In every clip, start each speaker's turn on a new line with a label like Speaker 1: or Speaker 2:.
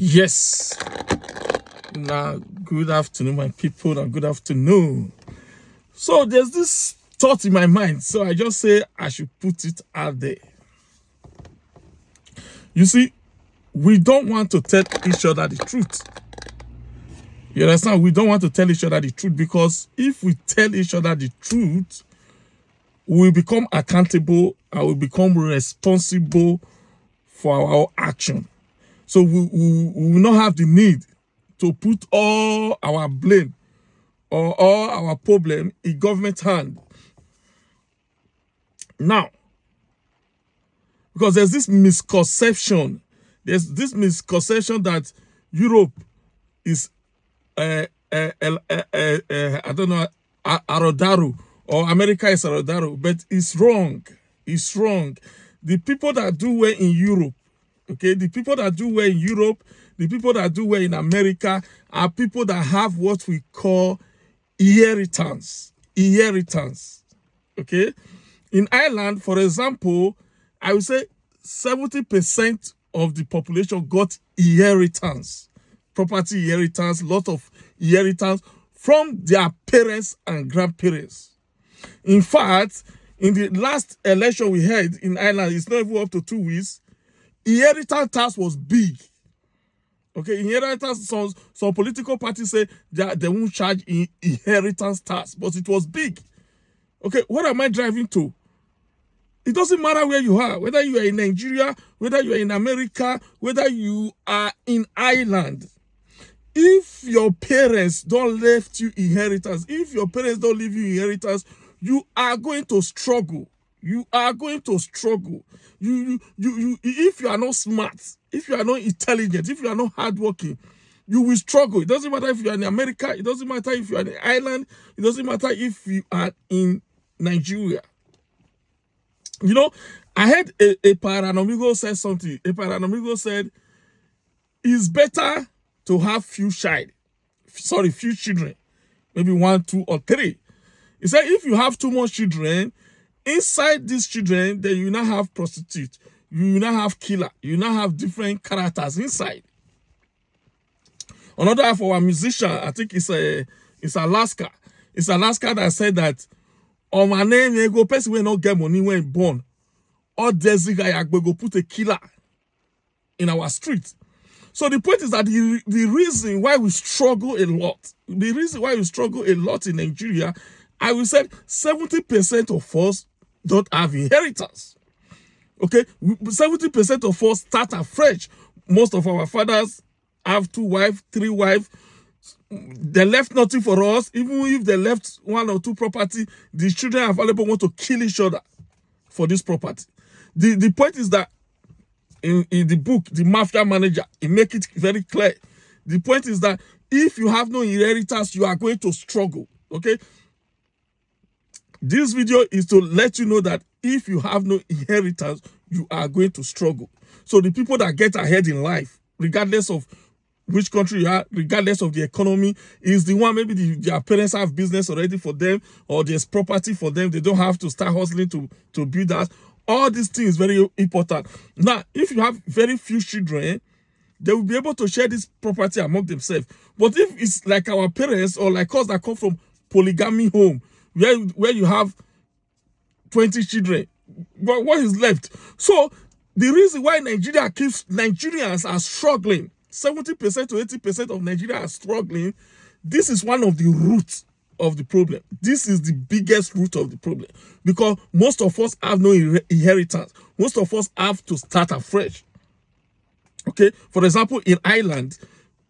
Speaker 1: Yes. Now, good afternoon, my people, and good afternoon. So there's this thought in my mind, so I just say I should put it out there. You see, we don't want to tell each other the truth. You understand? We don't want to tell each other the truth because if we tell each other the truth, we become accountable and we become responsible for our action. So we will not have the need to put all our blame or all our problem in government hand. Now, because there's this misconception that Europe is I don't know, Arodaru, or America is Arodaru, but it's wrong. It's wrong. The people that do well in Europe, okay, the people that do well in Europe, the people that do well in America are people that have what we call inheritance. Inheritance. Okay? In Ireland, for example, I would say 70% of the population got inheritance. Property inheritance, lot of inheritance from their parents and grandparents. In fact, in the last election we had in Ireland, it's not even up to 2 weeks, inheritance tax was big. Okay, inheritance, some political parties say that they won't charge inheritance tax, but it was big. Okay, what am I driving to? It doesn't matter where you are, whether you are in Nigeria, whether you are in America, whether you are in Ireland. If your parents don't left you inheritance, if your parents don't leave you inheritance, you are going to struggle. You are going to struggle. If you are not smart, if you are not intelligent, if you are not hardworking, you will struggle. It doesn't matter if you are in America, it doesn't matter if you are in Ireland, it doesn't matter if you are in Nigeria. You know, I heard Epa Eranomigho say something. Epa Eranomigho said, it's better to have few children, maybe 1, 2, or 3. He said, if you have too much children, inside these children, then you now have prostitute, you now have killer, you now have different characters inside. Another of our musician, I think it's Alaska. It's Alaska that said that, on my name, you go person will not get money when born. Or there's a guy go put a killer in our street. So the point is that the reason why we struggle a lot, in Nigeria, I will say 70% of us don't have inheritance. Okay, 70% of us start afresh. Most of our fathers have 2 wives, 3 wives. They left nothing for us. Even if they left 1 or 2 property, the children available want to kill each other for this property. The point is that in the book, The Mafia Manager, it makes it very clear. The point is that if you have no inheritance, you are going to struggle. Okay? This video is to let you know that if you have no inheritance, you are going to struggle. So the people that get ahead in life, regardless of which country you are, regardless of the economy, is the one maybe their parents have business already for them, or there's property for them. They don't have to start hustling to build that. All these things very important. Now, if you have very few children, they will be able to share this property among themselves. But if it's like our parents or like us that come from polygamy home, where you have 20 children, but what is left? So the reason why Nigerians are struggling, 70% to 80% of Nigeria are struggling, this is one of the roots of the problem. This is the biggest root of the problem, because most of us have no inheritance. Most of us have to start afresh. Okay, for example, in Ireland,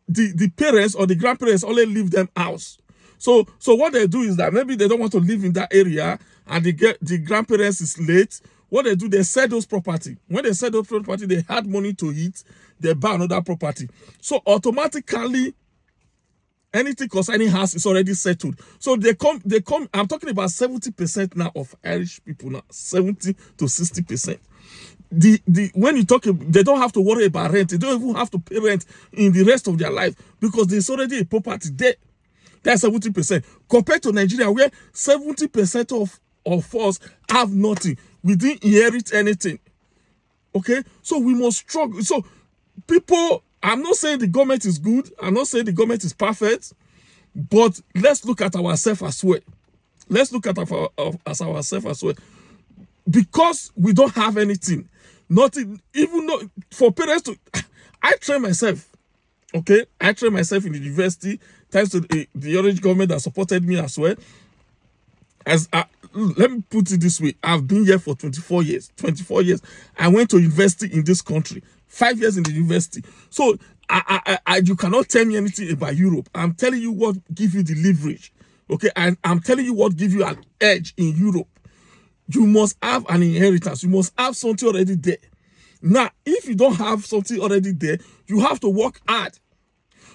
Speaker 1: the parents or the grandparents only leave them house. So what they do is that maybe they don't want to live in that area, and the grandparents is late. What they do, they sell those property. When they sell those property, they had money to eat, they buy another property. So automatically, anything concerning house is already settled. So they come, I'm talking about 70% now of Irish people now, 70 to 60%. When you talk, they don't have to worry about rent. They don't even have to pay rent in the rest of their life because there's already a property there. That's 70%. Compared to Nigeria, where 70% of us have nothing. We didn't inherit anything. Okay? So we must struggle. So people I'm not saying the government is good. I'm not saying the government is perfect. But let's look at ourselves as well. Let's look at ourselves as well. Because we don't have anything. Nothing. Even though for parents to... I train myself. Okay? I trained myself in the university. Thanks to the orange government that supported me as well. Let me put it this way. I've been here for 24 years. 24 years. I went to university in this country. 5 years in the university. So you cannot tell me anything about Europe. I'm telling you what gives you the leverage. Okay, and I'm telling you what gives you an edge in Europe. You must have an inheritance. You must have something already there. Now, if you don't have something already there, you have to work hard.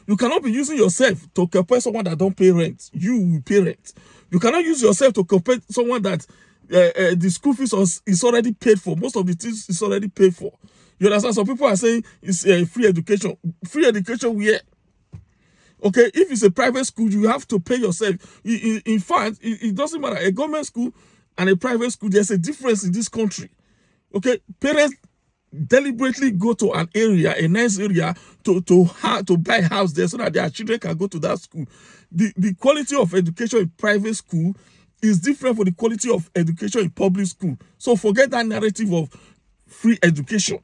Speaker 1: You cannot be using yourself to compare someone that don't pay rent. You will pay rent. You cannot use yourself to compare someone that the school fees is already paid for. Most of the things is already paid for. You understand? Some people are saying it's free education. Free education where? Okay, if it's a private school, you have to pay yourself. In fact, it doesn't matter. A government school and a private school, there's a difference in this country. Okay, parents deliberately go to an area, a nice area, to buy a house there so that their children can go to that school. The quality of education in private school is different from the quality of education in public school. So forget that narrative of free education.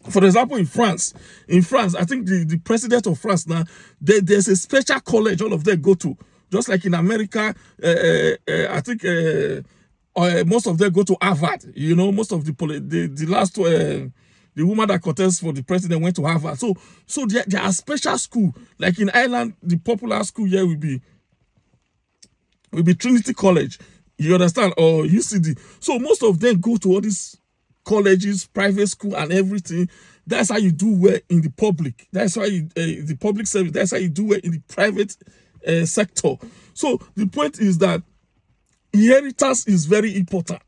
Speaker 1: For example, in France, I think the president of France now, there's a special college all of them go to. Just like in America, I think most of them go to Harvard. You know, most of the last the woman that contests for the president went to Harvard. So there are special school. Like in Ireland, the popular school here will be Trinity College. You understand? Or UCD. So most of them go to all these colleges, private school, and everything. That's how you do well in the public. That's why the public service. That's how you do well in the private sector. So the point is that inheritance is very important.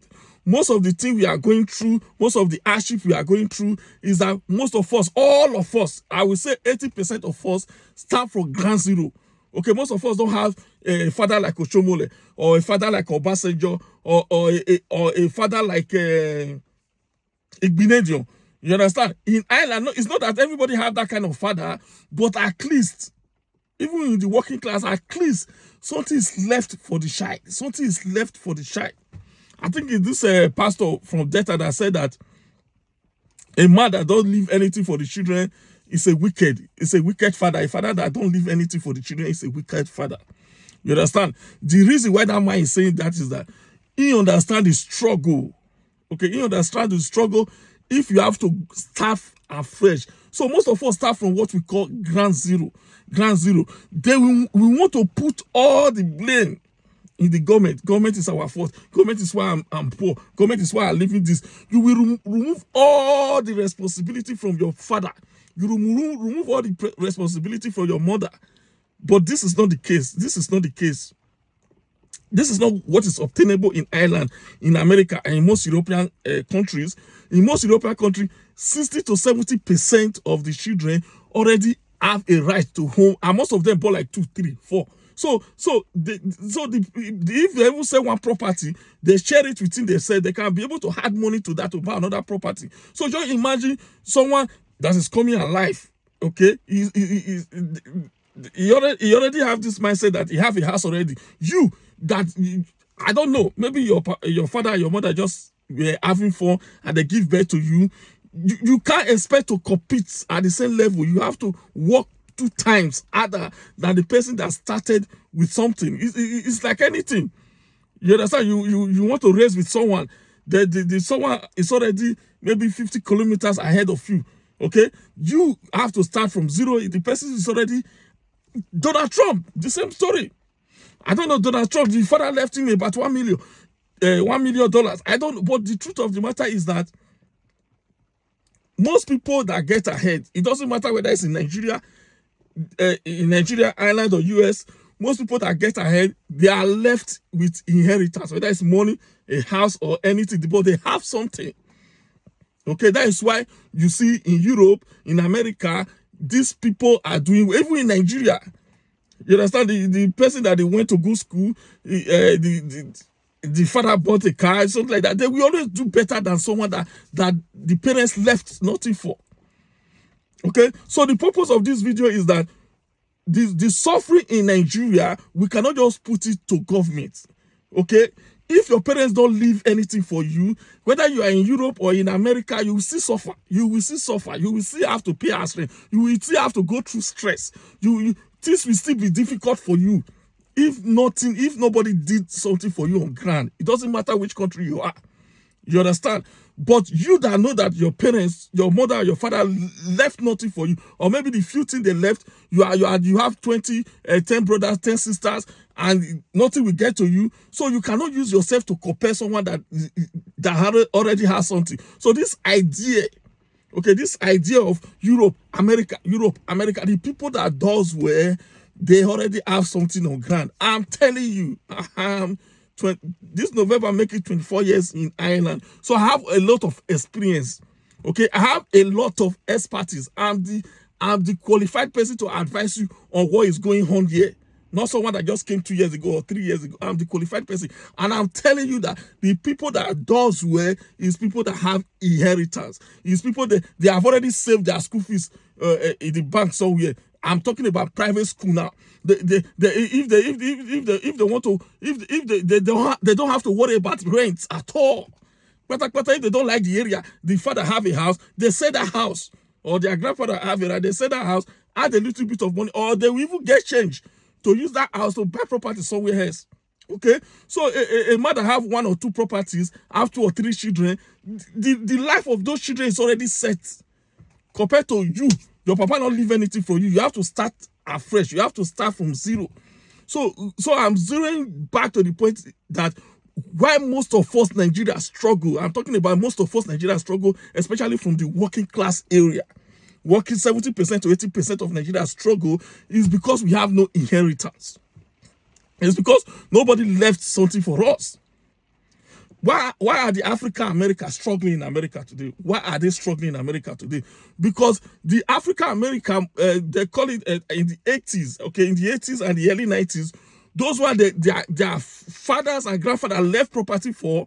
Speaker 1: Most of the thing we are going through, most of the hardship we are going through, is that most of us, all of us, I will say 80% of us start from ground zero. Okay, most of us don't have a father like Oshomole, or a father like Obasanjo, or a father like Igbinedion. You understand? In Ireland, it's not that everybody have that kind of father, but at least, even in the working class, at least something is left for the child. Something is left for the child. I think it's this pastor from Delta that said that a man that don't leave anything for the children is a wicked father. A father that don't leave anything for the children is a wicked father. You understand? The reason why that man is saying that is that he understands the struggle. Okay, he understands the struggle if you have to start afresh. So most of us start from what we call ground zero. Ground zero. Then we want to put all the blame in the government. Government is our fault. Government is why I'm poor. Government is why I'm living this. You will remove all the responsibility from your father. You remove all the responsibility from your mother. But this is not the case. This is not the case. This is not what is obtainable in Ireland, in America, and in most European countries. In most European countries, 60 to 70% of the children already have a right to home, and most of them bought like 2, 3, 4. So if they even sell one property, they share it within themselves. They can be able to add money to that to buy another property. So just imagine someone that is coming alive. Okay, he already have this mindset that he have a house already. I don't know, maybe your father and your mother just were having fun and they give birth to you. You can't expect to compete at the same level. You have to work 2 times harder than the person that started with something. It's like anything. You understand? You want to race with someone. The someone is already maybe 50 kilometers ahead of you. Okay? You have to start from zero. The person is already Donald Trump. The same story. I don't know Donald Trump. The father left him about $1 million. $1 million. I don't know. But the truth of the matter is that most people that get ahead, it doesn't matter whether it's in Nigeria, Ireland, or US, most people that get ahead, they are left with inheritance, whether it's money, a house, or anything, but they have something. Okay, that is why you see in Europe, in America, these people are doing, even in Nigeria, you understand, the person that they went to good school, the father bought a car, something like that. They will always do better than someone that the parents left nothing for. Okay, so the purpose of this video is that the suffering in Nigeria, we cannot just put it to government. Okay, if your parents don't leave anything for you, whether you are in Europe or in America, you will still suffer. You will still suffer. You will still have to pay house rent. You will still have to go through stress. This will still be difficult for you. If nobody did something for you on ground, it doesn't matter which country you are. You understand? But you that know that your parents, your mother, your father left nothing for you, or maybe the few things they left, you have 10 brothers, 10 sisters, and nothing will get to you. So you cannot use yourself to compare someone that already has something. So this idea, okay, this idea of Europe, America, the people that does well, they already have something on ground. I'm telling you, this November make it 24 years in Ireland. So I have a lot of experience. Okay, I have a lot of expertise. I'm the qualified person to advise you on what is going on here. Not someone that just came 2 years ago or 3 years ago. I'm the qualified person. And I'm telling you that the people that does well is people that have inheritance. It's people that they have already saved their school fees in the bank somewhere. I'm talking about private school now. They don't have to worry about rent at all. But if they don't like the area, the father have a house, they sell that house, or their grandfather have it, they sell that house, add a little bit of money, or they will even get change to use that house to buy property somewhere else. Okay, so a mother have 1 or 2 properties, have 2 or 3 children. The life of those children is already set. Compared to you, your papa not leave anything for you. You have to start afresh. You have to start from zero. So I'm zeroing back to the point that why most of us Nigeria struggle. I'm talking about most of us Nigeria struggle, especially from the working class area. Working 70% to 80% of Nigeria struggle is because we have no inheritance. It's because nobody left something for us. Why are the African Americans struggling in America today? Why are they struggling in America today? Because the African American, they call it in the 80s, okay, in the 80s and the early 90s, those were their fathers and grandfathers left property for.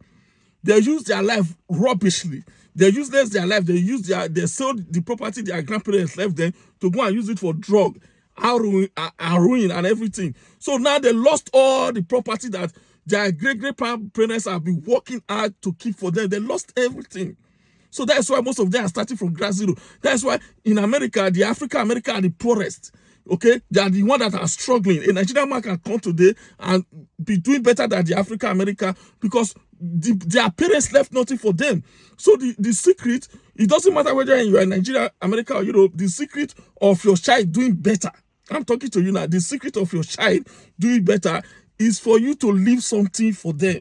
Speaker 1: They used their life rubbishly. They useless their life. They sold the property their grandparents left them to go and use it for drug, heroin, and everything. So now they lost all the property that their great-great-parents have been working hard to keep for them. They lost everything. So that's why most of them are starting from ground zero. That's why in America, the African American are the poorest. Okay, they are the ones that are struggling. A Nigerian man can come today and be doing better than the African American because their parents left nothing for them. So the secret, it doesn't matter whether you are in Nigeria, America, or Europe, the secret of your child doing better, I'm talking to you now, the secret of your child doing better is for you to leave something for them.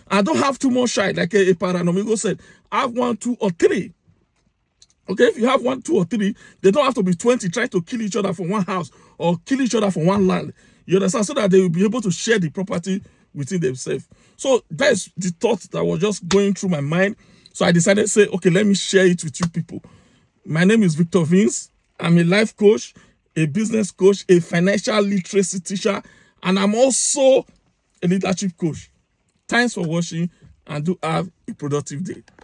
Speaker 1: I don't have too much child, like Epa Eranomigho said. Have 1, 2, or 3. Okay, if you have 1, 2, or 3, they don't have to be 20 trying to kill each other for one house or kill each other for one land. You understand? So that they will be able to share the property within themselves. So that's the thought that was just going through my mind. So I decided to say, okay, let me share it with you people. My name is Victor Vince. I'm a life coach, a business coach, a financial literacy teacher, and I'm also a leadership coach. Thanks for watching and do have a productive day.